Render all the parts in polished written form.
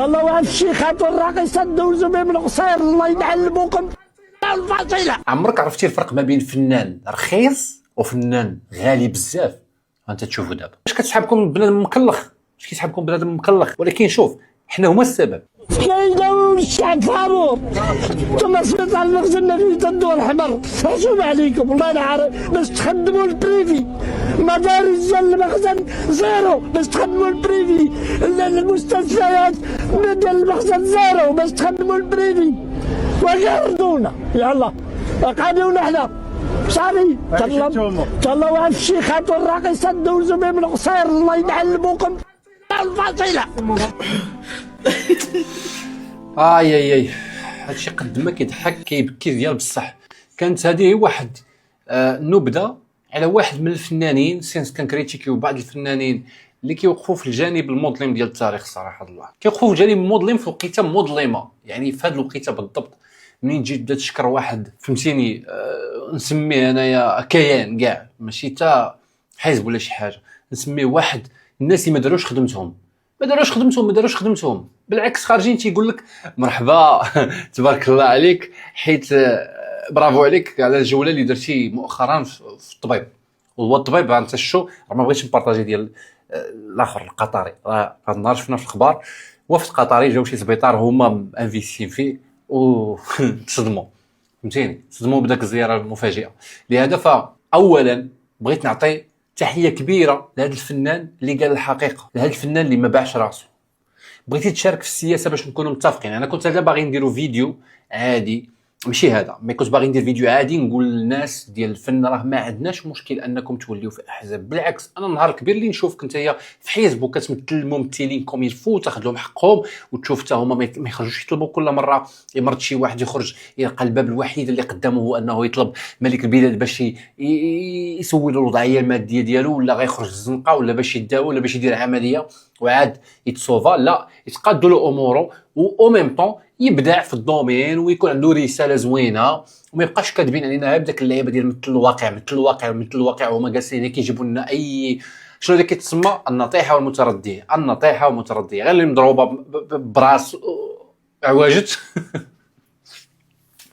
الله واحد الشيخات والراقصات دوزوا بهم القصير الله ينعلموكم الفصيله. عمرك عرفتي الفرق ما بين فنان رخيص وفنان غالي بزاف؟ انت تشوفوا دابا واش كتسحبكم بنادم مكلخ، واش كيسحبكم بنادم مكلخ، ولكن شوف حنا هما السبب. كاين الشعب فامور ثم سمعت على المخزن في الدول الحمر حشوم عليكم والله انا عارف باش تخدموا البريفي مدارس ديال المخزن زيرو باش تخدموا البريفي المستشفيات ديال المخزن زيرو باش تخدموا البريفي وجردونا يلا قعدونا حنا صافي تلا واحد الشيخات والراقصات دوزوا بهم القصير الله ينعلموكم الفصيله. اي هادشي قد ما كيضحك كيبكي ديال بصح. كانت هذه واحد نبذه على واحد من الفنانين سينس كنكريتيكيو بعض الفنانين اللي كيوقفوا في الجانب المظلم ديال التاريخ صراحه الله، كيوقفوا في الجانب المظلم في وقيته مظلمه، يعني في هذه الوقيته بالضبط منين تجي تبدا تشكر واحد فهمتيني نسميه انايا كيان كاع ماشي تا حزب ولا شي حاجه، نسميه واحد الناس اللي ما داروش خدمتهم بالعكس خارجين تيقول لك مرحبا تبارك الله عليك حيت برافو عليك على الجوله اللي درتي مؤخرا في الطبيب. وهو الطبيب انت شو راه ما بغيتش نبارطاجي ديال الاخر القطري، راه هذا النهار شفنا في الاخبار وفد قطري جاو شي سبيطار هما انفيستين فيه و تصدموا فهمتيني، تصدموا بداك الزياره المفاجئه. لهذا فاولا بغيت نعطي تحيه كبيره لهذا الفنان اللي قال الحقيقه، لهذا الفنان اللي ما باعش راسه. بغيتي تشارك في السياسه باش نكونوا متفقين. انا كنت هذا باغي نديرو فيديو عادي ماشي هذا، مي كنت باغي ندير فيديو عادي نقول للناس ديال الفن راه ما عندناش مشكل انكم توليو في احزاب، بالعكس انا النهار الكبير اللي نشوفك نتايا في حزب وكتمثل الممثلين كوم يلفو تاخذ لهم حقهم وتشوف حتى هما ما يخرجوش يطلبوا كل مره يمرض شي واحد يخرج يلقى الباب الوحيد اللي قدامه هو انه يطلب ملك البلاد باش يسول الوضعيه الماديه ديالو، ولا غيخرج الزنقه، ولا باش يداوي، ولا باش يدير عمليه وعاد يتصوفا. لا، يتقادوا له اموره و ميم طون يبدع في الدومين ويكون عنده رساله زوينه وما يبقاش كاتبين علينا بداك اللعيبه ديال مثل الواقع وهما جالسين كيجيبوا لنا اي شنو اللي كيتسمى النطيحه والمترديه، غير اللي مضروبه براس عواجت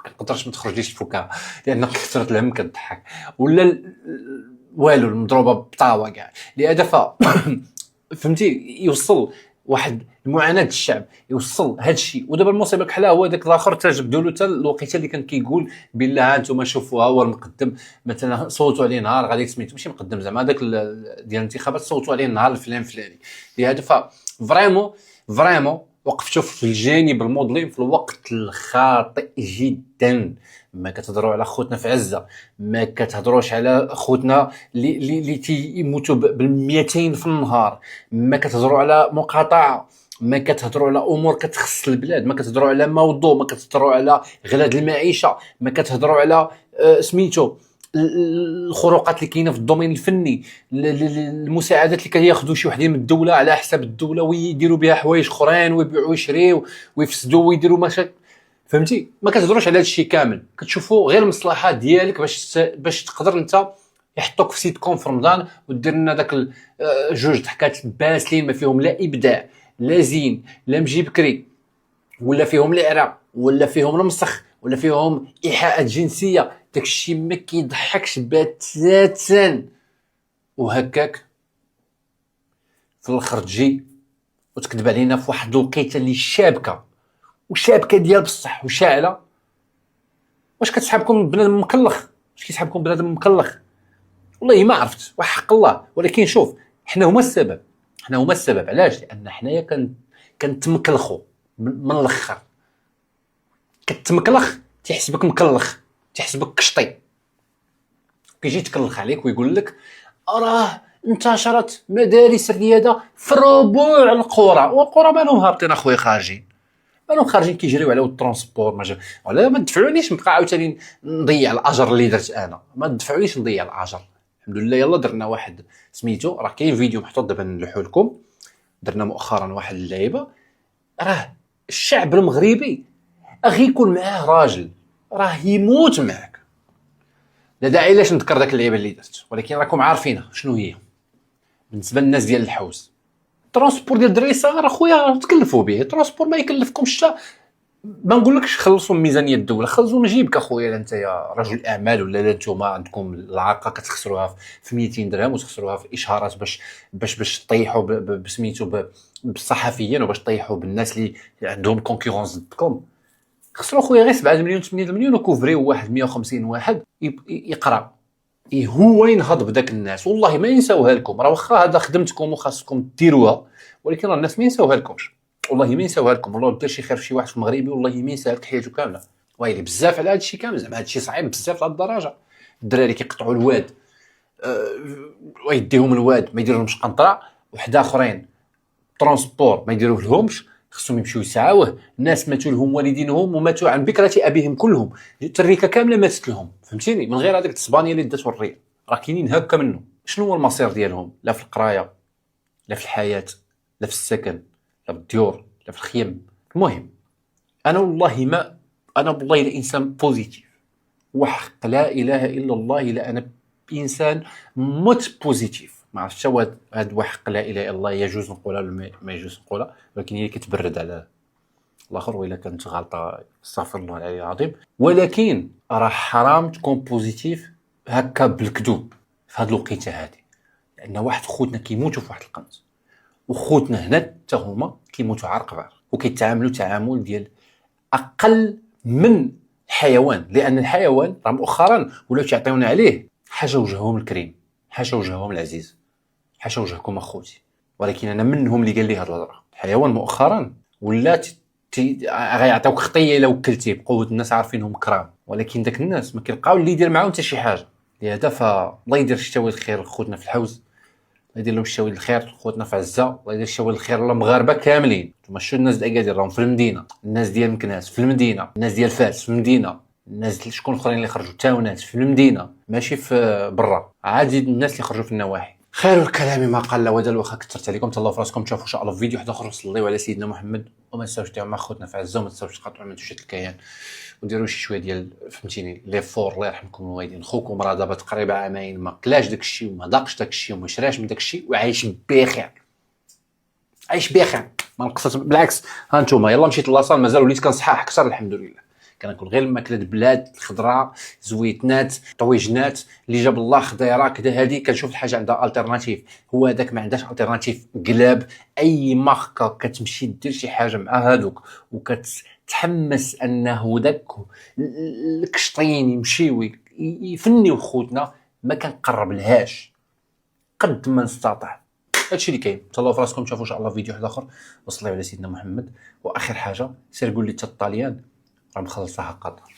ما كنقدرش ما تخرجليش الفكاهه لان كثرت الهم كتضحك، ولا والو المضروبه بطاوه كاع. لهذا فهمتي يوصل واحد المعاناه الشعب يوصل هذا الشيء. ودابا المصيبه كحلا هو داك الاخر تجبدوا له حتى الوقيته اللي كان كيقول بالله ها انتم شوفوها هو المقدم مثلا صوتوا عليه نهار غادي سميتو ماشي مقدم زعما هذاك ديال الانتخابات صوتوا عليه النهار الفلاني. لهذا فريمون وقفتوا في الجانب المظلم في الوقت الخاطئ جدا. ما كتهضروا على خوتنا في عزه، ما كتهضروش على خوتنا اللي تيموتوا بال200 في النهار، ما كتهضروا على مقاطعه، ما كتهضروا على امور كتخص البلاد، ما كتهضروا على موضوع، ما كتهضروا على غلاء المعيشه، ما كتهضروا على سميتو الخروقات اللي كاينه في الدومين الفني، المساعدات اللي كياخذوا شي وحدين من الدوله على حساب الدوله ويديروا بها حوايج اخرين ويبيعوا ويشريوا ويفسدوا ويديروا مشاكل. فهمتي؟ ما كتهضروش على هذا الشيء كامل، كتشوفوا غير المصلحه ديالك باش تقدر انت يحطوك في سيت كون في رمضان ودير لنا داك جوج ضحكات باسلين ما فيهم لا ابداع لا زين لا مجي بكري، ولا فيهم العرق، ولا فيهم المسخ، ولا فيهم ايحاءات جنسيه. داكشي ما كيضحكش بتاتا. وهكاك في الاخر تجي وتكذب علينا في واحد الوقيته اللي شابكه ديال بصح وشاعله. واش كتسحبكم بنادم مكلخ؟ والله ما عرفت وحق الله. ولكن شوف حنا هما السبب. علاش؟ لان حنايا كنتمكلخوا من الاخر. كتمكلخ تيحسبك مكلخ، تيحسبك كشطي، كيجي يتكلخ عليك ويقول لك راه انتشرت مدارس الرياضه في ربوع القرى، والقرى مالهم هابطين اخويا خارجين كيجريو على الترونسبور. ولا ما تدفعونيش نبقى عاوتاني نضيع الاجر اللي درت انا، ما تدفعونيش نضيع الاجر. الحمد لله يلا درنا واحد سميتو، راه كاين فيديو محطوط دابا نلوحو لكم، درنا مؤخرا واحد اللعيبه. راه الشعب المغربي اخي يكون معاه راجل راه يموت معاك. لا داعي لاش نذكر داك اللعيبه اللي درت، ولكن راكم عارفينها شنو هي بالنسبه للناس ديال الحوز. الترونسبور ديال الدراري الصغار اخويا تكلفوا به، الترونسبور ما يكلفكمش حتى ما نقولكش خلصوا من ميزانيه الدوله، خلصوا من جيبك اخويا. لا انت يا رجل اعمال ولا لا نتوما عندكم العاقه كتخسروها في 200 درهم وتخسروها في اشهارات باش طيحوا بسميتو بالصحفيين وباش طيحوا بالناس اللي عندهم كونكورونس ضدكم. خسروا خويا غير 7 مليون 8 مليون وكوفريو واحد 150 واحد يقرا هو ينهض بداك الناس. والله ما ينساوها لكم، راه واخا هذا خدمتكم وخاصكم ديروها، ولكن راه الناس ما ينساوها لكمش، والله ما ينساوها لكم. والله دير شي خير في شي واحد في مغربي والله ما ينساها لك حياته كامله. ويلي بزاف على هذا الشيء كامل، زعما هذا الشيء صعيب بزاف لهاد الدرجه. الدراري كيقطعوا الواد ويديهم الواد ما يديرهمش قنطره، وحدا اخرين ترونسبور ما يديروه لهمش، خصهم يمشيو يسعاوه. الناس ماتوا لهم والدينهم وماتوا عن بكرة ابيهم كلهم، التريكه كامله ماتت لهم، فهمتيني؟ من غير هذيك التصبانيه اللي داتو الريق، راه كاينين هكا منه. شنو هو المصير ديالهم؟ لا في القرايه، لا في الحياه، لا في السكن، لا في الديور، لا في الخيم. المهم انا والله الا انسان بوزيتيف، وحق لا اله الا الله الا انا انسان موت بوزيتيف. ما عرفتش هاد وحق لا اله الا الله يجوز نقولها ولا ما يجوز نقولها، ولكن هي كتبرد على الاخر. وإلا كانت غلطه استغفر الله العلي العظيم، ولكن راه حرام تكون بوزيتيف هكا بالكذوب في هاد الوقيته هادي، لان واحد خوتنا كيموتوا في واحد القنت، وخوتنا هنا حتى هما كيموتوا عرق بعرق، وكيتعاملوا تعامل ديال اقل من الحيوان. لان الحيوان راه مؤخرا ولاو تعطيونا عليه حاجه وجههم الكريم، حاجه وجههم العزيز، حاجه وجهكم اخوتي. ولكن انا منهم اللي قال لي هاد الهضره. الحيوان مؤخرا ولا غيعطيوك خطيه الا وكلتيه بقوه الناس عارفينهم كرام، ولكن داك الناس ما كيلقاو اللي يدير معاهم حتى شي حاجه. لهذا فالله يدير الشتاوي الخير خوتنا في الحوز، الله يدير لهم الشتاوي الخير خوتنا في عزه، الله يدير الشتاوي الخير للمغاربه كاملين. نتوما شو الناس ديال اكادير راهم في المدينه، الناس ديال مكناس في المدينه، الناس ديال فاس في المدينه، الناس شكون الاخرين اللي خرجوا التاونات في المدينه ماشي في برا، عادي الناس اللي خرجوا في النواحي. خير الكلام ما قل ودل، واخا كثرت عليكم. تهلاو في راسكم، تشوفوا ان شاء الله في فيديو واحد اخر. صليوا على سيدنا محمد، وما تنساوش ديروا مع خوتنا في عزه، وما تنساوش تقاطعوا من توشات الكيان، وديروا شي شويه ديال فهمتيني لي فور. الله يرحمكم الوالدين. خوكم راه دابا تقريبا عامين ما كلاش داكشي وما ذاقش داكشي وما شراش من داكشي وعايش بخير، عايش بخير ما نقصت بالعكس. ها نتوما يلا مشيت لاصال مازال وليت كنصحاح اكثر الحمد لله. كناكل غير الماكله البلاد الخضراء، زويتنات، طويجنات اللي جاب الله خضيره كذا. هذه كنشوف الحاجه عندها التيرناتيف، هو هذاك ما عندهاش التيرناتيف. قلاب اي ماركه كتمشي دير شي حاجه مع هذوك وكتحمس انه داك الكشطين يمشيو يفنيو خوتنا، ما كنقرب لهاش قد ما نستطيع. هادشي اللي كاين. تهلاو في راسكم، تشوفوا ان شاء الله فيديو واحد اخر، وصليو على سيدنا محمد. واخر حاجه سير قول لي حتى الطاليان راه مخلصها قطر.